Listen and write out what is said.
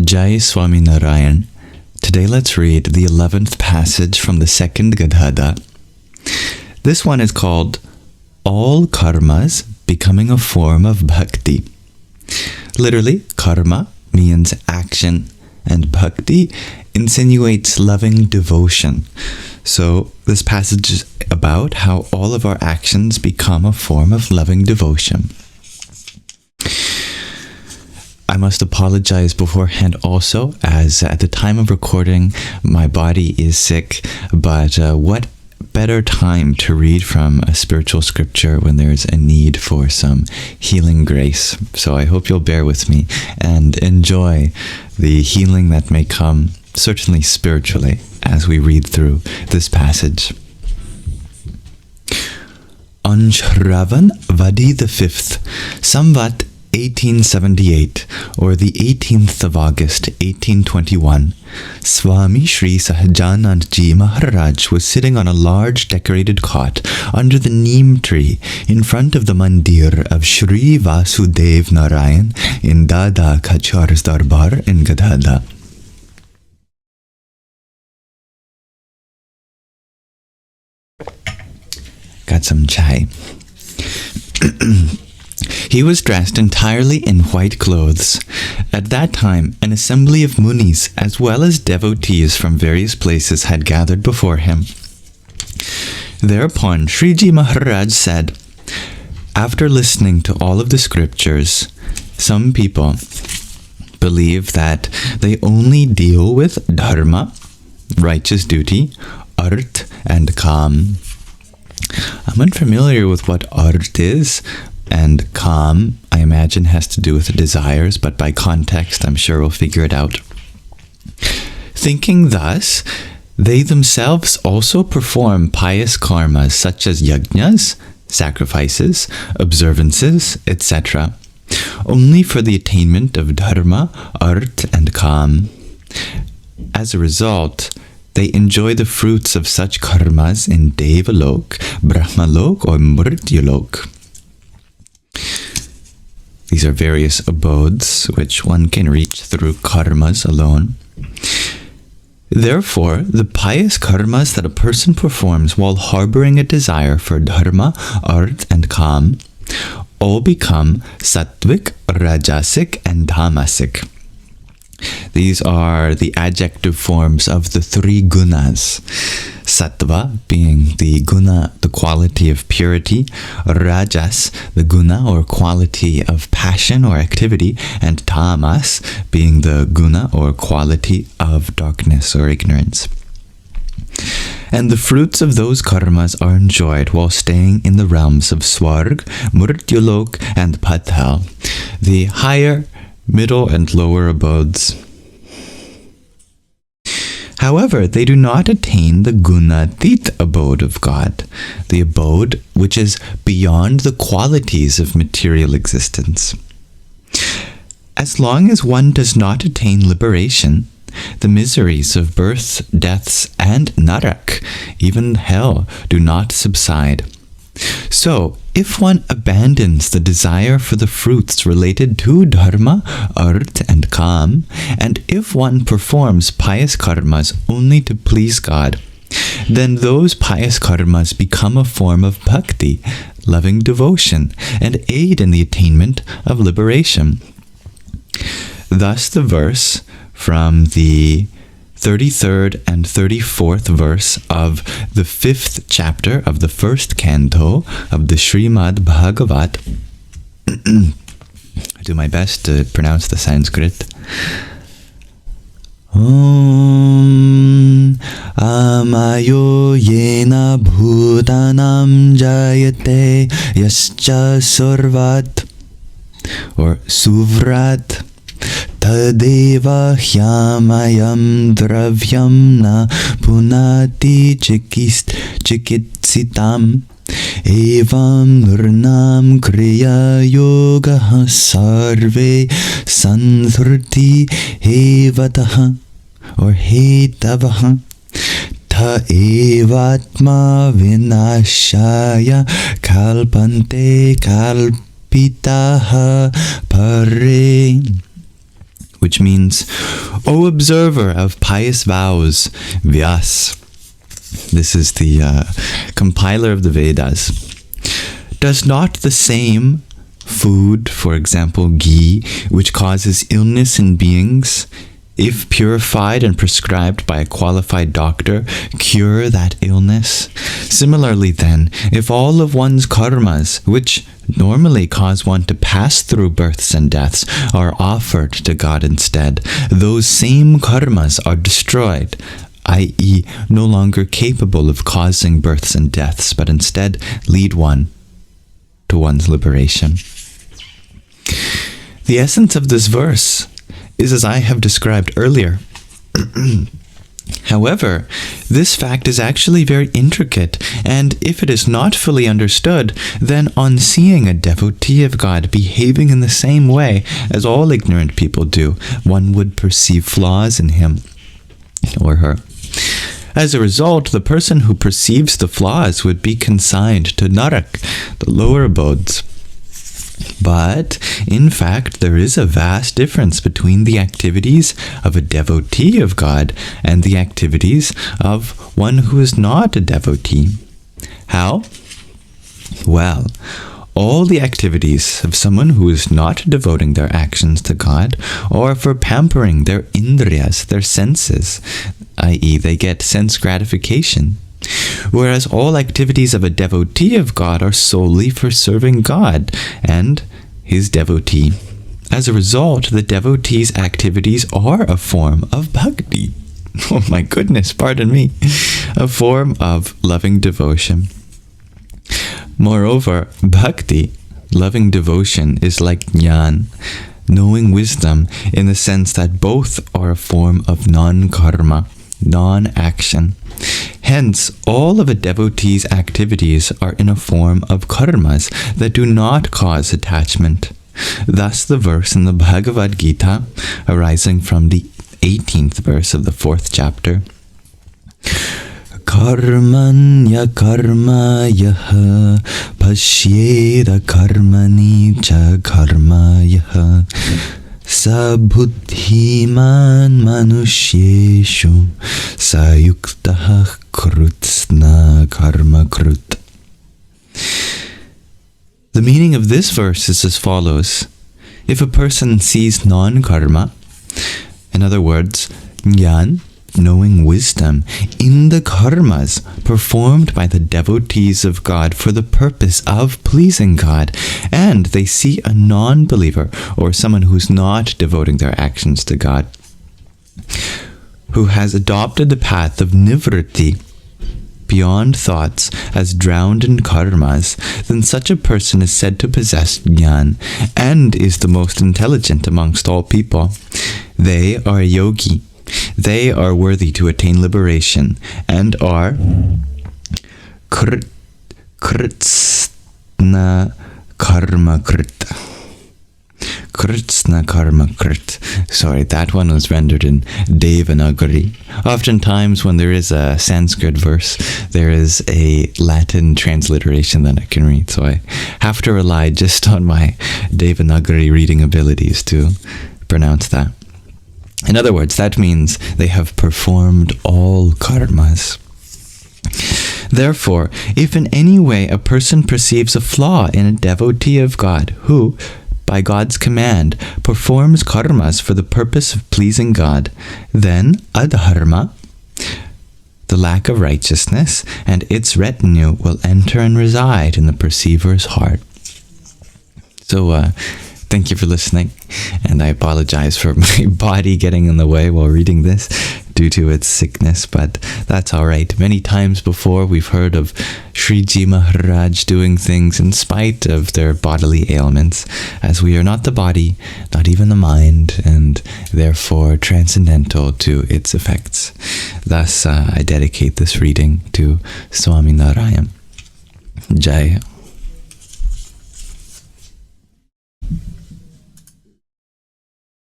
Jai Swaminarayan. Today let's read the 11th passage from the second Gadhadā. This one is called All Karmas Becoming a Form of Bhakti. Literally, karma means action, and bhakti insinuates loving devotion. So this passage is about how all of our actions become a form of loving devotion. I must apologize beforehand also, as at the time of recording, my body is sick, but what better time to read from a spiritual scripture when there's a need for some healing grace. So I hope you'll bear with me and enjoy the healing that may come, certainly spiritually, as we read through this passage. On Shravan Vadi the 5th, Samvat 1878, or the 18th of August, 1821, Swami Sri Sahajanandji Maharaj was sitting on a large decorated cot under the neem tree in front of the mandir of Shri Vasudev Narayan in Dada Kachar's Darbar in Gadhadā. Got some chai. He was dressed entirely in white clothes. At that time, an assembly of munis as well as devotees from various places had gathered before him. Thereupon, Sriji Maharaj said, after listening to all of the scriptures, some people believe that they only deal with dharma, righteous duty, art, and kam. I'm unfamiliar with what art is, and kam, I imagine, has to do with desires, but by context, I'm sure we'll figure it out. Thinking thus, they themselves also perform pious karmas such as yajnas, sacrifices, observances, etc., only for the attainment of dharma, art, and kam. As a result, they enjoy the fruits of such karmas in Devalok, Brahmalok, or Mrityalok. These are various abodes which one can reach through karmas alone. Therefore, the pious karmas that a person performs while harboring a desire for dharma, art, and kam all become sattvic, rajasic, and tamasic. These are the adjective forms of the three gunas. Sattva being the guna, the quality of purity, rajas, the guna or quality of passion or activity, and tamas being the guna or quality of darkness or ignorance. And the fruits of those karmas are enjoyed while staying in the realms of Swarg, Mrityalok, and Patal, the higher, middle, and lower abodes. However, they do not attain the gunatit abode of God, the abode which is beyond the qualities of material existence. As long as one does not attain liberation, the miseries of births, deaths, and narak, even hell, do not subside. So, if one abandons the desire for the fruits related to dharma, art, and kam, and if one performs pious karmas only to please God, then those pious karmas become a form of bhakti, loving devotion, and aid in the attainment of liberation. Thus the verse from the 33rd and 34th verse of the 5th chapter of the 1st canto of the Srimad Bhagavat. I do my best to pronounce the Sanskrit. Om Amayo Yena Bhutanam Jayate Yascha Survat, or Suvrat, Tadeva Hyamayam Dravyam Na Punati Chikitsitam Evam Nurnam Kriya Yoga Sarve Sandhrti Hevataha, or Hetavaha, Ta Evatma Vinashaya Kalpante Kalpitaha Pare. which means, O observer of pious vows, Vyas. This is the compiler of the Vedas. Does not the same food, for example, ghee, which causes illness in beings, if purified and prescribed by a qualified doctor, cure that illness? Similarly then, if all of one's karmas, which normally cause one to pass through births and deaths, are offered to God instead, those same karmas are destroyed, i.e., no longer capable of causing births and deaths, but instead lead one to one's liberation. The essence of this verse is as I have described earlier. However, this fact is actually very intricate, and if it is not fully understood, then on seeing a devotee of God behaving in the same way as all ignorant people do, one would perceive flaws in him or her. As a result, the person who perceives the flaws would be consigned to Narak, the lower abodes. But, in fact, there is a vast difference between the activities of a devotee of God and the activities of one who is not a devotee. How? Well, all the activities of someone who is not devoting their actions to God are for pampering their indriyas, their senses, i.e., they get sense gratification. Whereas all activities of a devotee of God are solely for serving God and his devotee. As a result, the devotee's activities are a form of bhakti. Oh my goodness, pardon me. A form of loving devotion. Moreover, bhakti, loving devotion, is like jnana, knowing wisdom, in the sense that both are a form of non-karma, non-action. Hence, all of a devotee's activities are in a form of karmas that do not cause attachment. Thus, the verse in the Bhagavad Gita, arising from the 18th verse of the 4th chapter, Karmanya karmayaha pashyeda karmani cha karmayaha Sabudhiman manushyeshu sayuktah krutsna karma krut. The meaning of this verse is as follows. If a person sees non-karma, in other words, jnana, knowing wisdom, in the karmas performed by the devotees of God for the purpose of pleasing God, and they see a non-believer or someone who's not devoting their actions to God, who has adopted the path of nivritti, beyond thoughts, as drowned in karmas, then such a person is said to possess jnana and is the most intelligent amongst all people. They are a yogi. They are worthy to attain liberation and are kritsna karma krita. Kritsna karma krit. Sorry, that one was rendered in Devanagari. Oftentimes when there is a Sanskrit verse, there is a Latin transliteration that I can read, so I have to rely just on my Devanagari reading abilities to pronounce that. In other words, that means they have performed all karmas. Therefore, if in any way a person perceives a flaw in a devotee of God who, by God's command, performs karmas for the purpose of pleasing God, then adharma, the lack of righteousness, and its retinue will enter and reside in the perceiver's heart. So, thank you for listening, and I apologize for my body getting in the way while reading this due to its sickness, but that's alright. Many times before we've heard of Shriji Maharaj doing things in spite of their bodily ailments, as we are not the body, not even the mind, and therefore transcendental to its effects. Thus, I dedicate this reading to Swaminarayan. Jai.